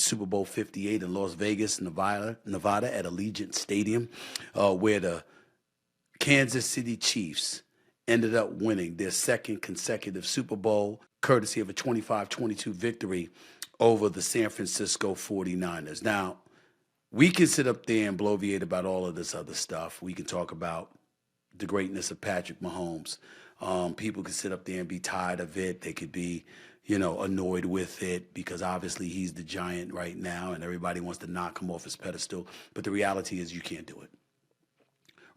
Super Bowl 58 in Las Vegas, Nevada at Allegiant Stadium, where the Kansas City Chiefs ended up winning their second consecutive Super Bowl, courtesy of a 25-22 victory over the San Francisco 49ers. Now, we can sit up there and bloviate about all of this other stuff. We can talk about the greatness of Patrick Mahomes. People can sit up there and be tired of it. They could be, annoyed with it because obviously he's the giant right now and everybody wants to knock him off his pedestal. But the reality is you can't do it.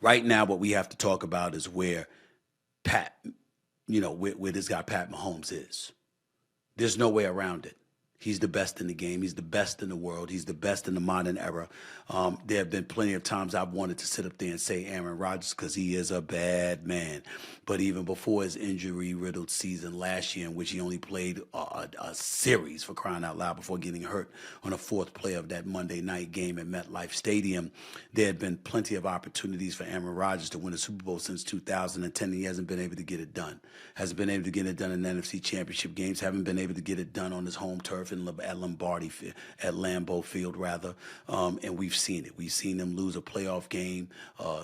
Right now, what we have to talk about is where where this guy Pat Mahomes is. There's no way around it. He's the best in the game. He's the best in the world. He's the best in the modern era. There have been plenty of times I've wanted to sit up there and say Aaron Rodgers because he is a bad man. But even before his injury-riddled season last year, in which he only played a series, for crying out loud, before getting hurt on the fourth play of that Monday night game at MetLife Stadium, there had been plenty of opportunities for Aaron Rodgers to win a Super Bowl since 2010, and he hasn't been able to get it done. Hasn't been able to get it done in NFC Championship games. Haven't been able to get it done on his home turf at Lambeau Field, and we've seen it. We've seen them lose a playoff game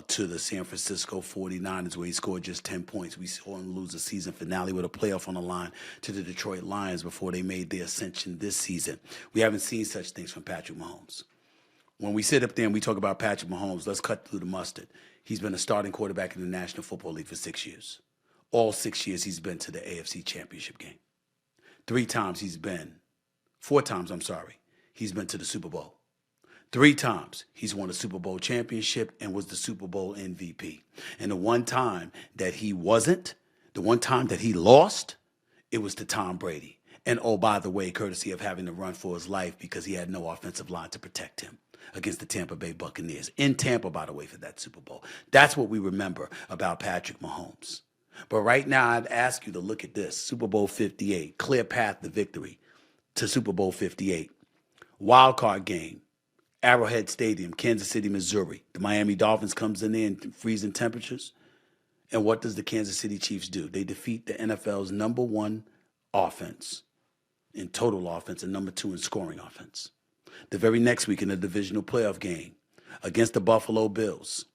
to the San Francisco 49ers where he scored just 10 points. We saw him lose a season finale with a playoff on the line to the Detroit Lions before they made their ascension this season. We haven't seen such things from Patrick Mahomes. When we sit up there and we talk about Patrick Mahomes, let's cut through the mustard. He's been a starting quarterback in the National Football League for 6 years. All 6 years he's been to the AFC Championship game. 4 times, he's been to the Super Bowl. 3 times he's won a Super Bowl championship and was the Super Bowl MVP. And the one time that he wasn't, the one time that he lost, it was to Tom Brady. And oh, by the way, courtesy of having to run for his life because he had no offensive line to protect him against the Tampa Bay Buccaneers. In Tampa, by the way, for that Super Bowl. That's what we remember about Patrick Mahomes. But right now, I'd ask you to look at this. Super Bowl 58, clear path to victory to Super Bowl 58. Wild card game, Arrowhead Stadium, Kansas City, Missouri. The Miami Dolphins comes in freezing temperatures. And what does the Kansas City Chiefs do? They defeat the NFL's number 1 offense in total offense and number 2 in scoring offense. The very next week in the divisional playoff game against the Buffalo Bills,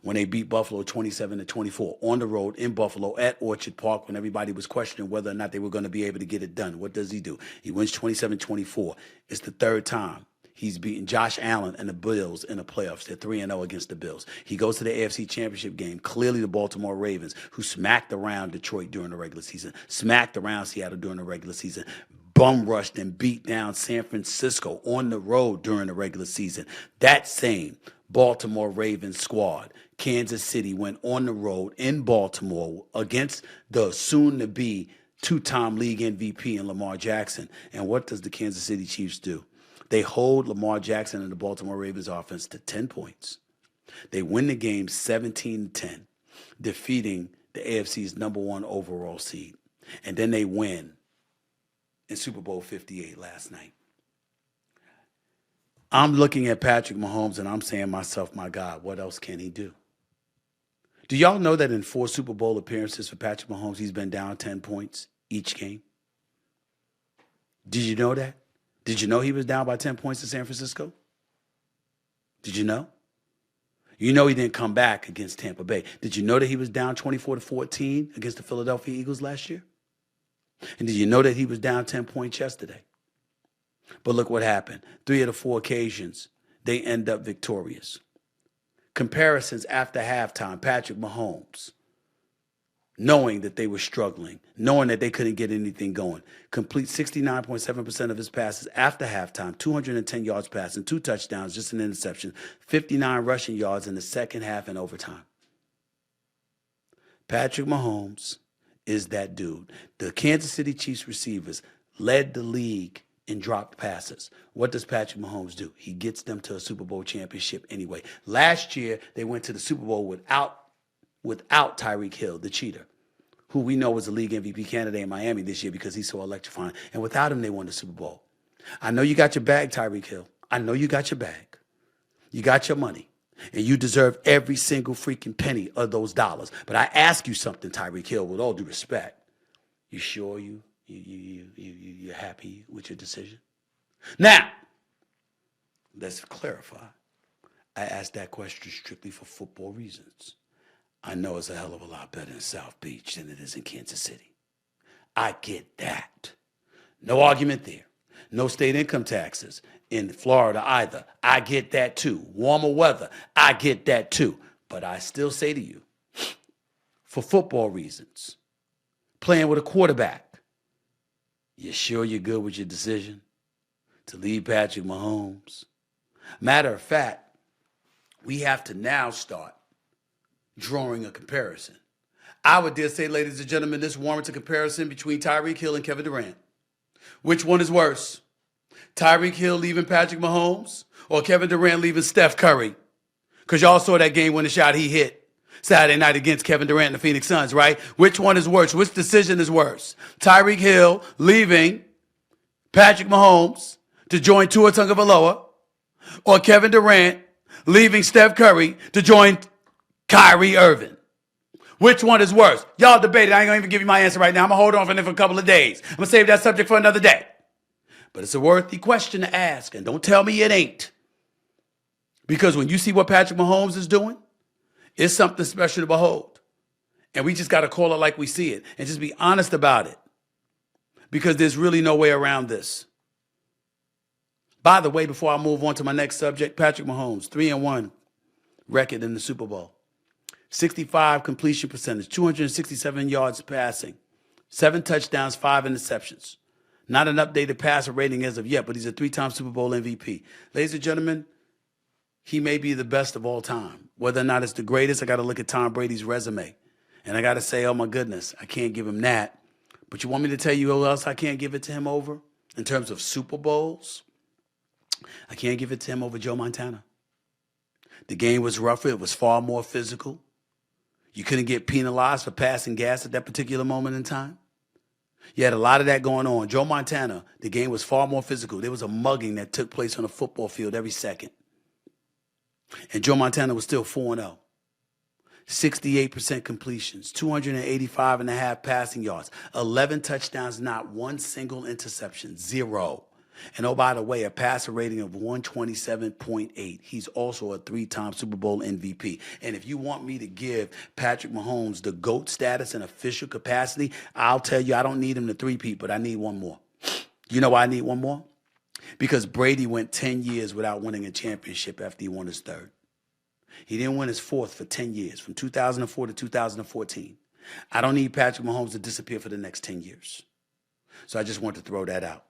when they beat Buffalo 27-24 on the road in Buffalo at Orchard Park when everybody was questioning whether or not they were going to be able to get it done. What does he do? He wins 27-24. It's the 3rd time he's beaten Josh Allen and the Bills in the playoffs. They're 3-0 against the Bills. He goes to the AFC Championship game, clearly the Baltimore Ravens, who smacked around Detroit during the regular season, smacked around Seattle during the regular season, bum rushed and beat down San Francisco on the road during the regular season. That same Baltimore Ravens squad, Kansas City, went on the road in Baltimore against the soon-to-be 2-time league MVP in Lamar Jackson. And what does the Kansas City Chiefs do? They hold Lamar Jackson and the Baltimore Ravens offense to 10 points. They win the game 17-10, defeating the AFC's number 1 overall seed. And then they win in Super Bowl 58 last night. I'm looking at Patrick Mahomes and I'm saying to myself, my God, what else can he do? Do y'all know that in 4 Super Bowl appearances for Patrick Mahomes, he's been down 10 points each game? Did you know that? Did you know he was down by 10 points to San Francisco? Did you know? You know he didn't come back against Tampa Bay. Did you know that he was down 24-14 against the Philadelphia Eagles last year? And did you know that he was down 10 points yesterday? But look what happened. 3 of the 4 occasions, they end up victorious. Comparisons after halftime, Patrick Mahomes, knowing that they were struggling, knowing that they couldn't get anything going, complete 69.7% of his passes after halftime, 210 yards passing, 2 touchdowns, just an interception, 59 rushing yards in the second half and overtime. Patrick Mahomes is that dude. The Kansas City Chiefs receivers led the league in dropped passes. What does Patrick Mahomes do? He gets them to a Super Bowl championship anyway. Last year, they went to the Super Bowl without Tyreek Hill, the cheater, who we know was a league MVP candidate in Miami this year because he's so electrifying. And without him, they won the Super Bowl. I know you got your bag, Tyreek Hill. I know you got your bag. You got your money. And you deserve every single freaking penny of those dollars. But I ask you something, Tyreek Hill, with all due respect. You sure you're happy with your decision? Now, let's clarify. I asked that question strictly for football reasons. I know it's a hell of a lot better in South Beach than it is in Kansas City. I get that. No argument there. No state income taxes in Florida either. I get that too. Warmer weather. I get that too. But I still say to you, for football reasons, playing with a quarterback, you sure you're good with your decision to leave Patrick Mahomes? Matter of fact, we have to now start drawing a comparison. I would dare say, ladies and gentlemen, this warrants a comparison between Tyreek Hill and Kevin Durant. Which one is worse? Tyreek Hill leaving Patrick Mahomes or Kevin Durant leaving Steph Curry? Because y'all saw that game-winning shot he hit Saturday night against Kevin Durant and the Phoenix Suns, right? Which one is worse? Which decision is worse? Tyreek Hill leaving Patrick Mahomes to join Tua Tagovailoa or Kevin Durant leaving Steph Curry to join Kyrie Irving? Which one is worse? Y'all debate it. I ain't going to even give you my answer right now. I'm going to hold on for a couple of days. I'm going to save that subject for another day. But it's a worthy question to ask, and don't tell me it ain't. Because when you see what Patrick Mahomes is doing, it's something special to behold. And we just got to call it like we see it and just be honest about it. Because there's really no way around this. By the way, before I move on to my next subject, Patrick Mahomes, 3-1 record in the Super Bowl. 65 completion percentage, 267 yards passing, 7 touchdowns, 5 interceptions. Not an updated passer rating as of yet, but he's a 3-time Super Bowl MVP. Ladies and gentlemen, he may be the best of all time. Whether or not it's the greatest, I got to look at Tom Brady's resume. And I got to say, oh my goodness, I can't give him that. But you want me to tell you who else I can't give it to him over? In terms of Super Bowls, I can't give it to him over Joe Montana. The game was rougher. It was far more physical. You couldn't get penalized for passing gas at that particular moment in time. You had a lot of that going on. Joe Montana, the game was far more physical. There was a mugging that took place on a football field every second. And Joe Montana was still 4-0. 68% completions, 285.5 passing yards, 11 touchdowns, not one single interception, 0. And oh, by the way, a passer rating of 127.8. He's also a 3-time Super Bowl MVP. And if you want me to give Patrick Mahomes the GOAT status in official capacity, I'll tell you I don't need him to three-peat, but I need one more. You know why I need one more? Because Brady went 10 years without winning a championship after he won his third. He didn't win his fourth for 10 years, from 2004 to 2014. I don't need Patrick Mahomes to disappear for the next 10 years. So I just want to throw that out.